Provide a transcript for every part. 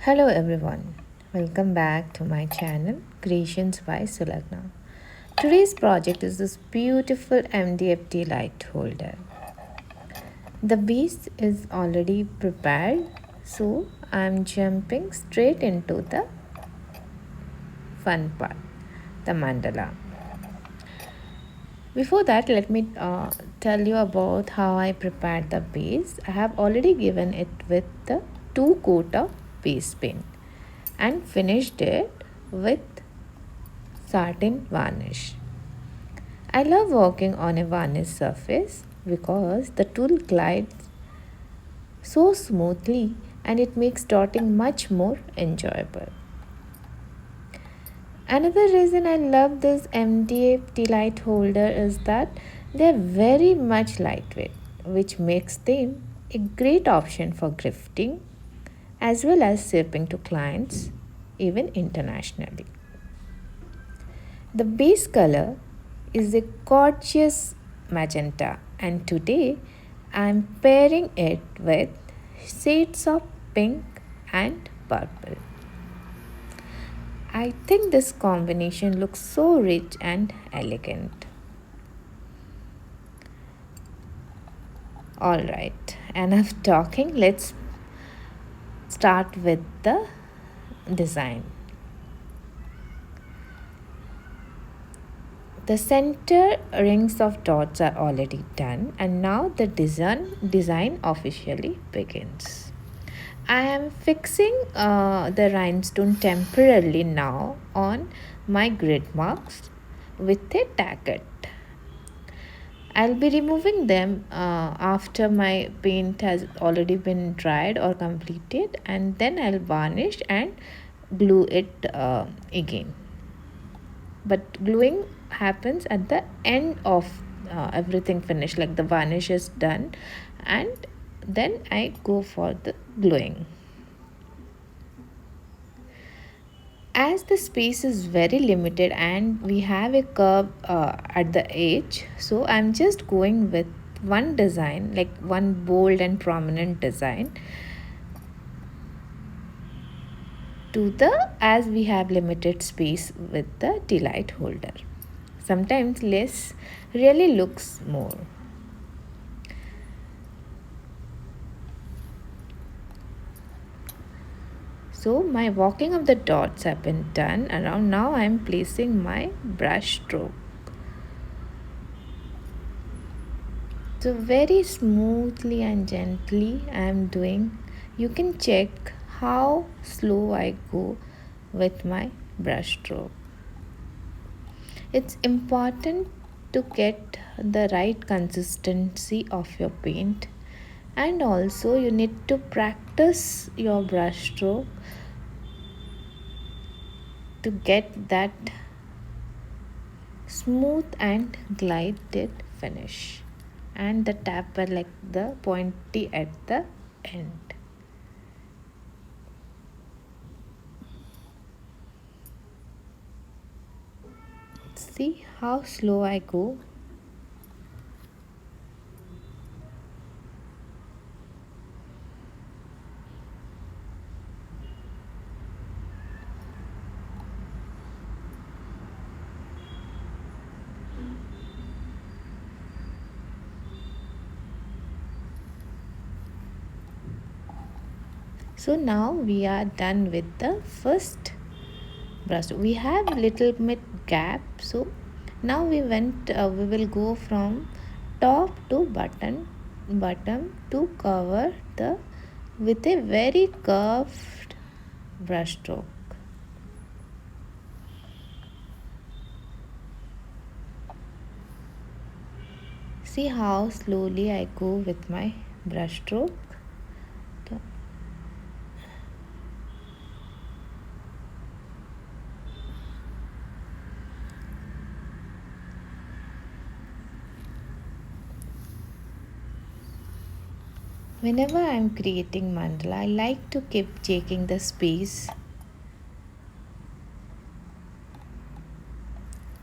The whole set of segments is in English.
Hello everyone, welcome back to my channel Creations by Sulagna. Today's project is this beautiful MDF light holder. The base is already prepared, so I'm jumping straight into the fun part, the mandala. Before that, let me tell you about how I prepared the base. I have already given it with the 2 coat of base paint and finished it with satin varnish. I love working on a varnish surface because the tool glides so smoothly and it makes dotting much more enjoyable. Another reason I love this MDF Tealight holder is that they are very much lightweight, which makes them a great option for gifting as well as shipping to clients, even internationally. The base color is a gorgeous magenta, and today I am pairing it with shades of pink and purple. I think this combination looks so rich and elegant. Alright, enough talking. Let's start with the design. The center rings of dots are already done, and now the design officially begins. I am fixing the rhinestone temporarily now on my grid marks with a tacket. I'll be removing them after my paint has already been dried or completed, and then I'll varnish and glue it again. But gluing happens at the end of everything finished, like the varnish is done, and then I go for the gluing. As the space is very limited and we have a curve at the edge, so I'm just going with one design, like one bold and prominent design to the, as we have limited space with the Tealight holder. Sometimes less really looks more. So my walking of the dots have been done. Around now I am placing my brush stroke. So very smoothly and gently I am doing. You can check how slow I go with my brush stroke. It's important to get the right consistency of your paint, and also you need to practice your brush stroke to get that smooth and glided finish, and the taper like the pointy at the end. See how slow I go. So now we are done with the first brush. We have little bit gap, so now we will go from top to bottom to cover the with a very curved brush stroke. See how slowly I go with my brush stroke. Whenever I am creating mandala, I like to keep checking the space.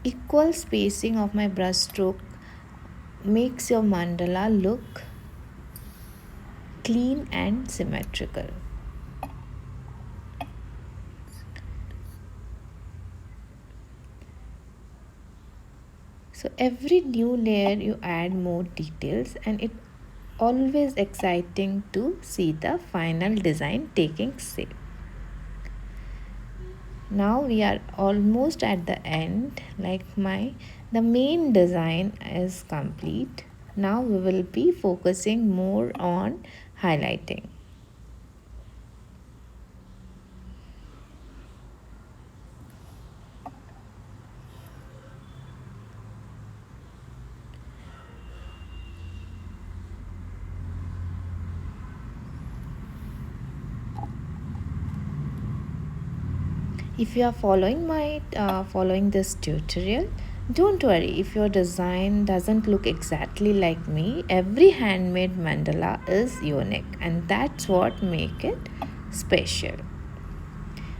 Equal spacing of my brush stroke makes your mandala look clean and symmetrical. So every new layer you add more details, and it always exciting to see the final design taking shape. Now we are almost at the end, like the main design is complete. Now we will be focusing more on highlighting. If you are following this tutorial, don't worry if your design doesn't look exactly like me. Every handmade mandala is unique, and that's what make it special.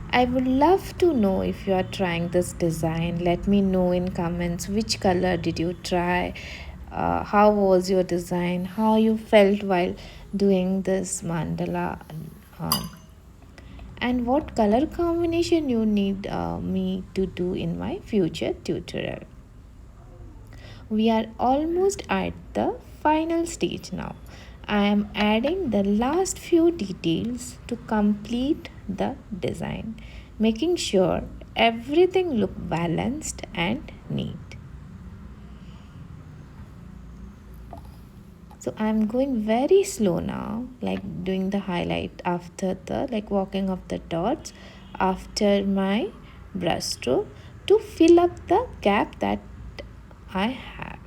I would love to know if you are trying this design. Let me know in comments which color did you try, how was your design, how you felt while doing this mandala, uh, and what color combination you need me to do in my future tutorial. We are almost at the final stage now. I am adding the last few details to complete the design, making sure everything look balanced and neat. So I'm going very slow now, like doing the highlight after the walking of the dots after my brush stroke to fill up the gap that I have.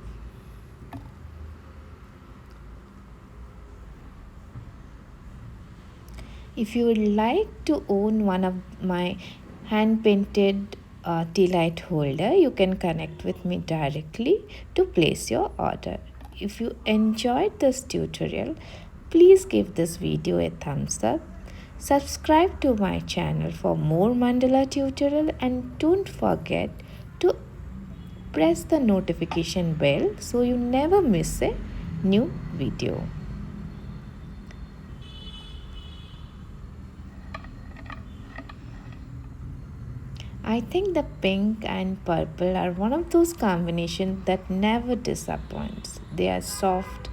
If you would like to own one of my hand painted Tealight holder, you can connect with me directly to place your order. If you enjoyed this tutorial, please give this video a thumbs up. Subscribe to my channel for more mandala tutorial, and don't forget to press the notification bell so you never miss a new video. I think the pink and purple are one of those combinations that never disappoints. They are soft,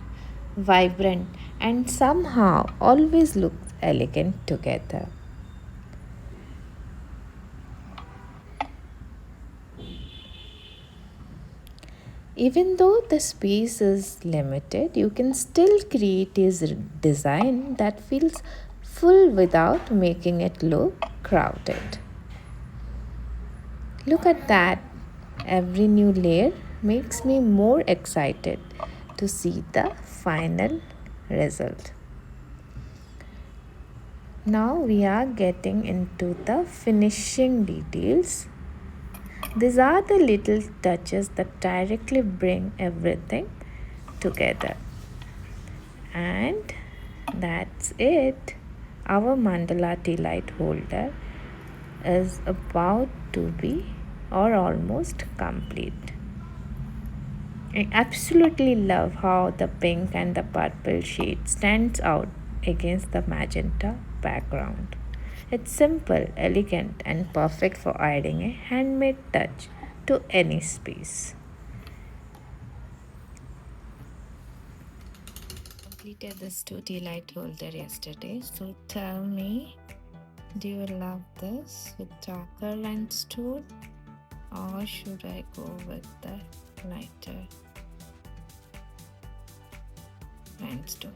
vibrant, and somehow always look elegant together. Even though the space is limited, you can still create a design that feels full without making it look crowded. Look at that. Every new layer makes me more excited to see the final result. Now we are getting into the finishing details. These are the little touches that directly bring everything together. And that's it. Our mandala Tealight holder is about to be or almost complete. I absolutely love how the pink and the purple shade stands out against the magenta background. It's simple, elegant, and perfect for adding a handmade touch to any space. Completed this 2D light holder yesterday, so tell me, do you love this with darker rhinestone, or should I go with the lighter rhinestone?